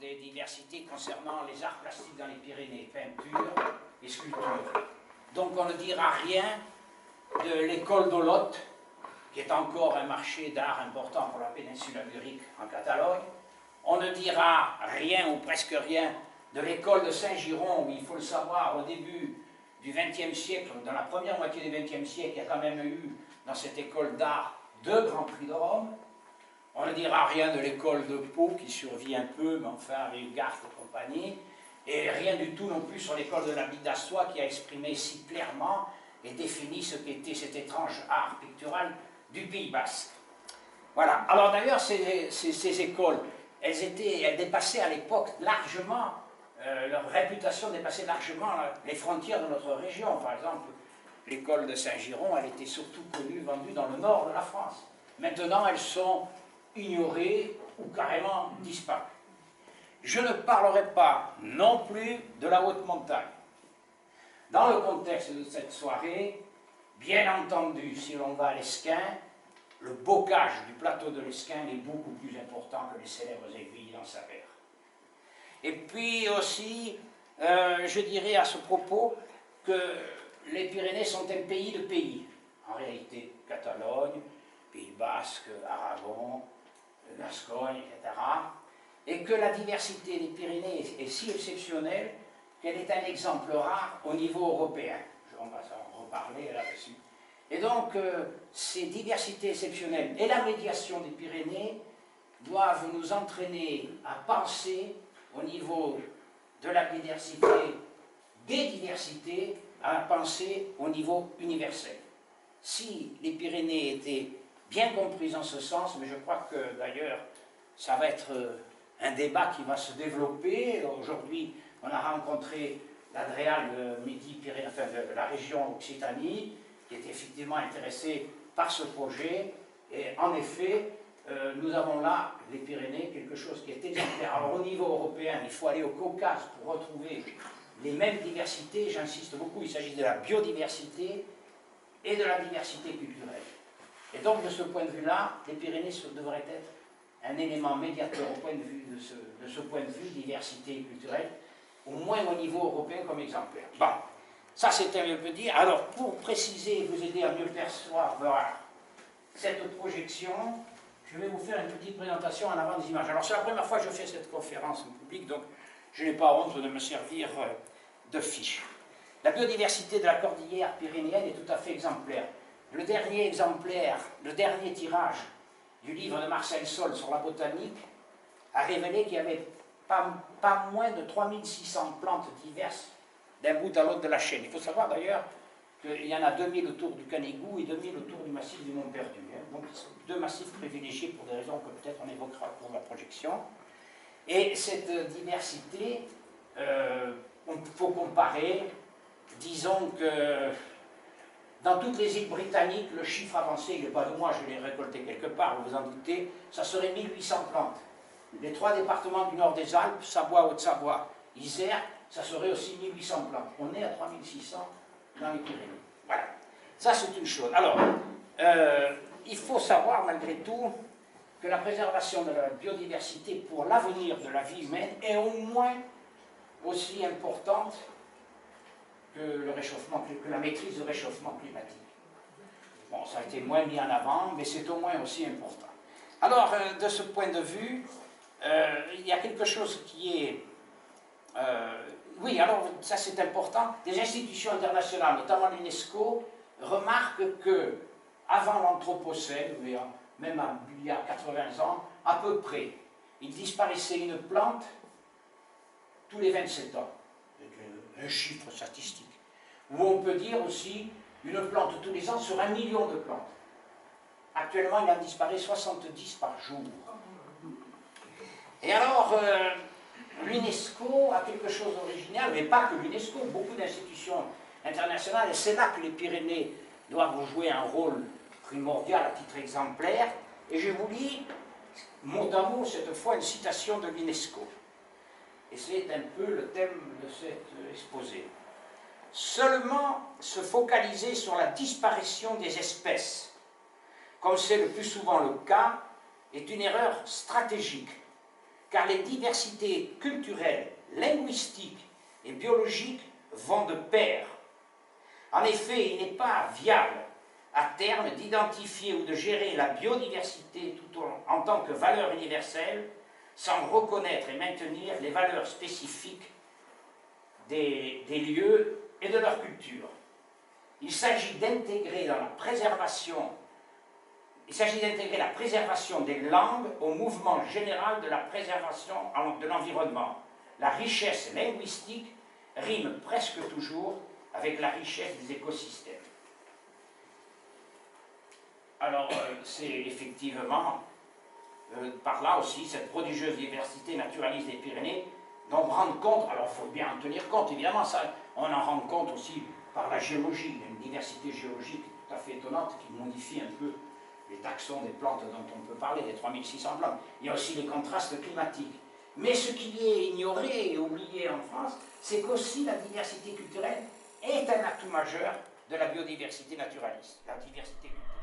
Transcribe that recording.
des diversités concernant les arts plastiques dans les Pyrénées, peinture et sculpture. Donc on ne dira rien de l'école d'Olot, qui est encore un marché d'art important pour la péninsule ibérique en Catalogne. On ne dira rien ou presque rien de l'école de Saint-Giron, où il faut le savoir, au début du XXe siècle, dans la première moitié du XXe siècle, il y a quand même eu dans cette école d'art 2 grands prix de Rome. On ne dira rien de l'école de Pau, qui survit un peu, mais enfin avec Garth et compagnie, et rien du tout non plus sur l'école de la Bille d'Astois, qui a exprimé si clairement et défini ce qu'était cet étrange art pictural du Pays Basque. Voilà. Alors d'ailleurs, ces écoles, elles dépassaient à l'époque largement, leur réputation dépassait largement les frontières de notre région. Par exemple, l'école de Saint-Giron, elle était surtout connue, vendue dans le nord de la France. Maintenant, elles sont ignorées ou carrément disparues. Je ne parlerai pas non plus de la haute montagne. Dans le contexte de cette soirée, bien entendu, si l'on va à l'Esquin, le bocage du plateau de l'Esquin est beaucoup plus important que les célèbres aiguilles dans sa mer. Et puis aussi, je dirais à ce propos que les Pyrénées sont un pays de pays. En réalité, Catalogne, Pays Basque, Aragon, Gascogne, etc. Et que la diversité des Pyrénées est si exceptionnelle qu'elle est un exemple rare au niveau européen. On va en reparler là-dessus. Et donc, ces diversités exceptionnelles et la médiation des Pyrénées doivent nous entraîner à penser au niveau de la diversité, des diversités, à penser au niveau universel. Si les Pyrénées étaient bien comprises en ce sens, mais je crois que d'ailleurs, ça va être un débat qui va se développer. Aujourd'hui, on a rencontré l'Adréal de Midi-Pyrénées, enfin de la région Occitanie, qui est effectivement intéressé par ce projet. Et en effet, nous avons là, les Pyrénées, quelque chose qui est exemplaire. Alors au niveau européen, il faut aller au Caucase pour retrouver les mêmes diversités. J'insiste beaucoup, il s'agit de la biodiversité et de la diversité culturelle. Et donc de ce point de vue-là, les Pyrénées devraient être un élément médiateur au point de vue de ce point de vue, diversité culturelle, au moins au niveau européen comme exemplaire. Bon, ça c'était un peu dit. Alors pour préciser et vous aider à mieux percevoir cette projection, je vais vous faire une petite présentation en avant des images. Alors c'est la première fois que je fais cette conférence en public, donc je n'ai pas honte de me servir de fiche. La biodiversité de la cordillère pyrénéenne est tout à fait exemplaire. Le dernier exemplaire, le dernier tirage du livre de Marcel Sol sur la botanique a révélé qu'il y avait pas moins de 3600 plantes diverses d'un bout à l'autre de la chaîne. Il faut savoir d'ailleurs qu'il y en a 2000 autour du Canigou et 2000 autour du massif du Mont Perdu. Donc deux massifs privilégiés pour des raisons que peut-être on évoquera pour la projection. Et cette diversité, il faut comparer, disons que dans toutes les îles britanniques, le chiffre avancé, il n'est pas de moi, je l'ai récolté quelque part, vous vous en doutez, ça serait 1800 plantes. Les 3 départements du nord des Alpes, Savoie, Haute-Savoie, Isère, ça serait aussi 1800 plantes. On est à 3600 dans les Pyrénées. Voilà. Ça, c'est une chose. Alors, il faut savoir, malgré tout, que la préservation de la biodiversité pour l'avenir de la vie humaine est au moins aussi importante que le réchauffement, que la maîtrise du réchauffement climatique. Bon, ça a été moins mis en avant, mais c'est au moins aussi important. Alors, de ce point de vue, il y a quelque chose qui est... oui, alors, ça c'est important. Des institutions internationales, notamment l'UNESCO, remarquent que, avant l'Anthropocène, même il y a 80 ans, à peu près, il disparaissait une plante tous les 27 ans. Un chiffre statistique. Ou on peut dire aussi une plante tous les ans sur 1 million de plantes. Actuellement, il en disparaît 70 par jour. Et alors, l'UNESCO a quelque chose d'original, mais pas que l'UNESCO, beaucoup d'institutions internationales, et c'est là que les Pyrénées doivent jouer un rôle primordial à titre exemplaire. Et je vous lis, mot à mot, cette fois, une citation de l'UNESCO. Et c'est un peu le thème de cet exposé. Seulement se focaliser sur la disparition des espèces, comme c'est le plus souvent le cas, est une erreur stratégique, car les diversités culturelles, linguistiques et biologiques vont de pair. En effet, il n'est pas viable à terme d'identifier ou de gérer la biodiversité en tant que valeur universelle sans reconnaître et maintenir les valeurs spécifiques des lieux et de leur culture. Il s'agit d'intégrer la préservation des langues au mouvement général de la préservation de l'environnement. La richesse linguistique rime presque toujours avec la richesse des écosystèmes. Alors, c'est effectivement par là aussi cette prodigieuse diversité naturaliste des Pyrénées dont rendre compte, alors il faut bien en tenir compte, évidemment, ça, on en rend compte aussi par la géologie. Il y a une diversité géologique tout à fait étonnante qui modifie un peu les taxons des plantes dont on peut parler, les 3600 plantes. Il y a aussi les contrastes climatiques. Mais ce qui est ignoré et oublié en France, c'est qu'aussi la diversité culturelle est un atout majeur de la biodiversité naturaliste. La diversité culturelle.